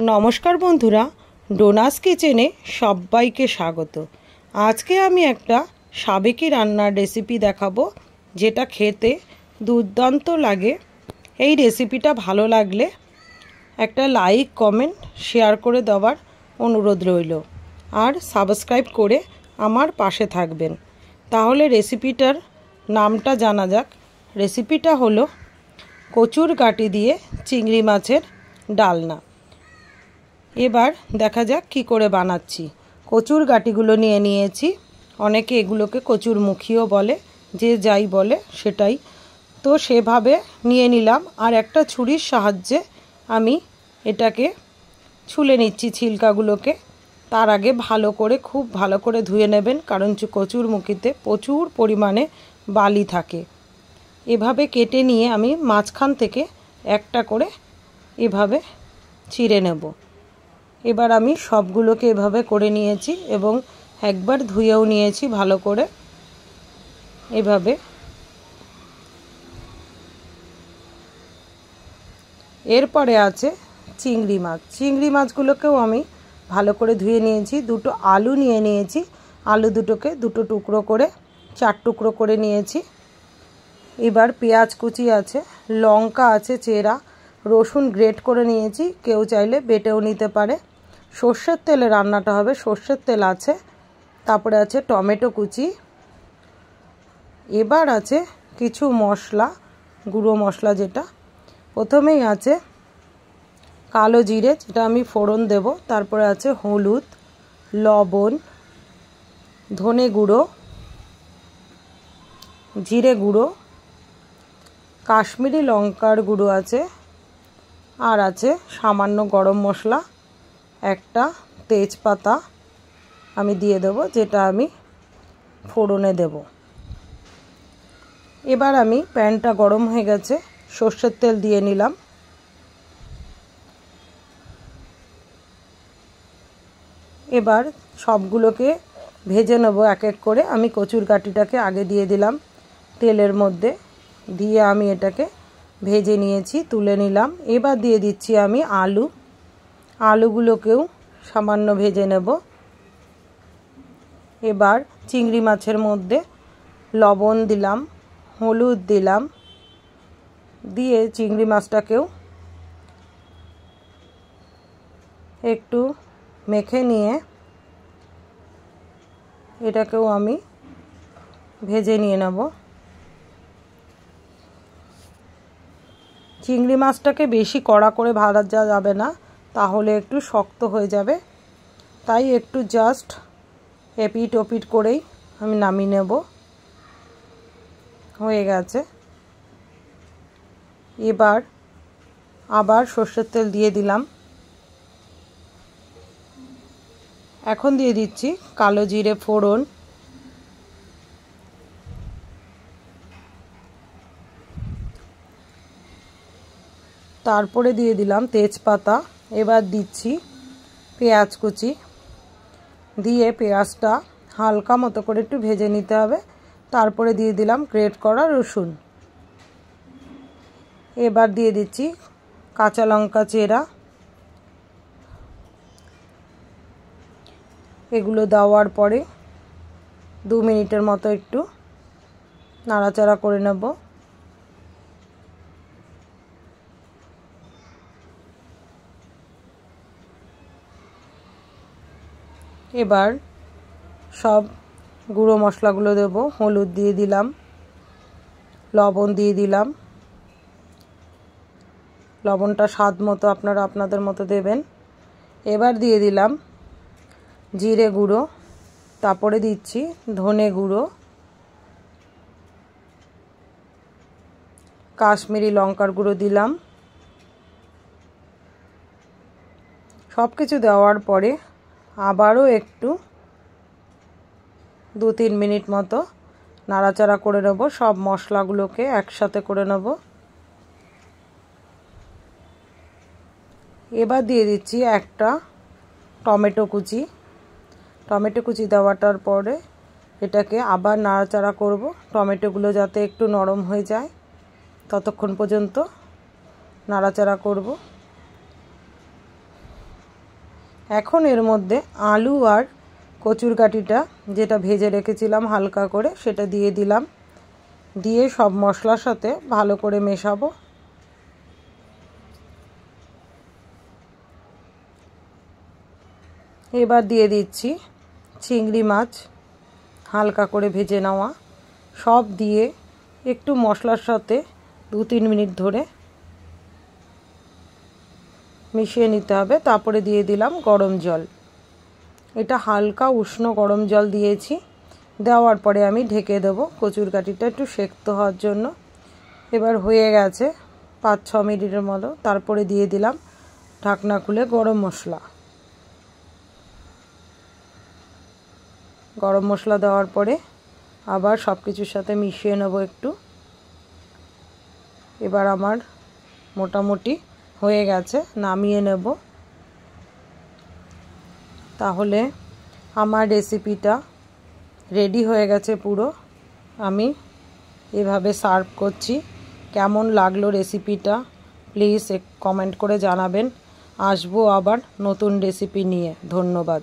নমস্কার বন্ধুরা, ডোনাস কিচেনে সবাইকে স্বাগত। আজকে আমি একটা সাবেকি রান্নার রেসিপি দেখাবো, যেটা খেতে দুর্দান্ত লাগে। এই রেসিপিটা ভালো লাগলে একটা লাইক, কমেন্ট, শেয়ার করে দেওয়ার অনুরোধ রইল। আর সাবস্ক্রাইব করে আমার পাশে থাকবেন। তাহলে রেসিপিটার নামটা জানা যাক। রেসিপিটা হলো কচুর গাঁটি দিয়ে চিংড়ি মাছের ডালনা। এবার দেখা যাক কি করে বানাচ্ছি। কচুর গাঁটিগুলো নিয়ে নিয়েছি। অনেকে এগুলোকে কচুর মুখিও বলে, যে যাই বলে সেটাই। তো সেভাবে নিয়ে নিলাম। আর একটা ছুরির সাহায্যে আমি এটাকে ছুলে নিচ্ছি ছিলকাগুলোকে। তার আগে খুব ভালো করে ধুয়ে নেবেন, কারণ কচুর মুখিতে প্রচুর পরিমাণে বালি থাকে। এভাবে কেটে নিয়ে আমি মাঝখান থেকে একটা করে এভাবে ছিঁড়ে নেব। এবার আমি সবগুলোকে এভাবে করে নিয়েছি এবং একবার ধুয়েও নিয়েছি ভালো করে। এভাবে এরপরে আছে চিংড়ি মাছ। চিংড়ি মাছগুলোকেও আমি ভালো করে ধুয়ে নিয়েছি। দুটো আলু নিয়ে নিয়েছি। আলু দুটোকে দুটো টুকরো করে 4 টুকরো করে নিয়েছি। এবার পেঁয়াজ কুচি আছে, লঙ্কা আছে চেরা, রসুন গ্রেট করে নিয়েছি। কেউ চাইলে বেটেও নিতে পারে। সর্ষের তেলে রান্নাটা হবে, সর্ষের তেল আছে। তারপরে আছে টমেটো কুচি। এবার আছে কিছু মশলা, গুঁড়ো মশলা, যেটা প্রথমেই আছে কালো জিরে, যেটা আমি ফোড়ন দেব। তারপরে আছে হলুদ, লবণ, ধনে গুঁড়ো, জিরে গুঁড়ো, কাশ্মীরি লঙ্কার গুঁড়ো আছে, আর আছে সামান্য গরম মশলা, একটা তেজপাতা আমি দিয়ে দেবো, যেটা আমি ফোড়নে দেব। এবার আমি প্যানটা গরম হয়ে গেছে, সর্ষের তেল দিয়ে নিলাম। এবার সবগুলোকে ভেজে নেব এক এক করে। আমি কচুর গাঁটিটাকে আগে দিয়ে দিলাম তেলের মধ্যে, দিয়ে আমি এটাকে ভেজে নিয়েছি, তুলে নিলাম। এবার দিয়ে দিচ্ছি আমি আলুগুলোকেও সামান্য ভেজে নেব। এবার চিংড়ি মাছের মধ্যে লবণ দিলাম, হলুদ দিলাম, দিয়ে চিংড়ি মাছটাকেও একটু মেখে নিয়ে এটাকেও আমি ভেজে নিয়ে নেব। চিংড়ি মাছটাকে বেশি কড়া করে ভাজা যাবে না, তাহলে একটু শক্ত হয়ে যাবে। তাই একটু জাস্ট এপিট ওপিট করেই আমি নামিয়ে নেব। হয়ে গেছে। এবার আবার সর্ষের তেল দিয়ে দিলাম। এখন দিয়ে দিচ্ছি কালো জিরে ফোড়ন, তারপরে দিয়ে দিলাম তেজপাতা। এবার দিচ্ছি পেঁয়াজ কুচি, দিয়ে পেঁয়াজটা হালকা মতো করে একটু ভেজে নিতে হবে। তারপরে দিয়ে দিলাম গ্রেট করা রসুন। এবার দিয়ে দিচ্ছি কাঁচা লঙ্কা চেরা। এগুলো দেওয়ার পরে 2 মিনিটের মতো একটু নাড়াচাড়া করে নেব। এবার সব গুঁড়ো মশলাগুলো দেব। হলুদ দিয়ে দিলাম, লবণ দিয়ে দিলাম। লবণটা স্বাদ মতো আপনারা আপনাদের মতো দেবেন। এবার দিয়ে দিলাম জিরে গুঁড়ো, তারপরে দিচ্ছি ধনে গুঁড়ো, কাশ্মীরি লঙ্কার গুঁড়ো দিলাম। সব কিছু দেওয়ার পরে আবারও একটু 2-3 মিনিট মতো নাড়াচাড়া করে নেব। সব মশলাগুলোকে একসাথে করে নেব। এবার দিয়ে দিচ্ছি একটা টমেটো কুচি। টমেটো কুচি দেওয়াটার পরে এটাকে আবার নাড়াচাড়া করব, টমেটোগুলো যাতে একটু নরম হয়ে যায় ততক্ষণ পর্যন্ত নাড়াচাড়া করব। এখন এর মধ্যে আলু আর কচুরকাঠিটা যেটা ভেজে রেখেছিলাম হালকা করে সেটা দিয়ে দিলাম। দিয়ে সব মশলার সাথে ভালো করে মেশাবো। এবার দিয়ে দিচ্ছি চিংড়ি মাছ হালকা করে ভেজে নেওয়া। সব দিয়ে একটু মশলার সাথে 2-3 মিনিট ধরে মিশিয়ে নিতে হবে। তারপরে দিয়ে দিলাম গরম জল। এটা হালকা উষ্ণ গরম জল দিয়েছি। দেওয়ার পরে আমি ঢেকে দেবো কচুরকাঠিটা একটু সেদ্ধ হওয়ার জন্য। এবার হয়ে গেছে 5-6 মিনিটের মতো। তারপরে দিয়ে দিলাম ঢাকনা খুলে গরম মশলা। গরম মশলা দেওয়ার পরে আবার সব কিছুর সাথে মিশিয়ে নেব একটু। এবার আমার মোটামুটি হয়ে গেছে, নামিয়ে নেব। তাহলে আমার রেসিপিটা রেডি হয়ে গেছে পুরো। আমি এভাবে সার্ভ করছি। কেমন লাগলো রেসিপিটা প্লিজ কমেন্ট করে জানাবেন। আসবো আবার নতুন রেসিপি নিয়ে। ধন্যবাদ।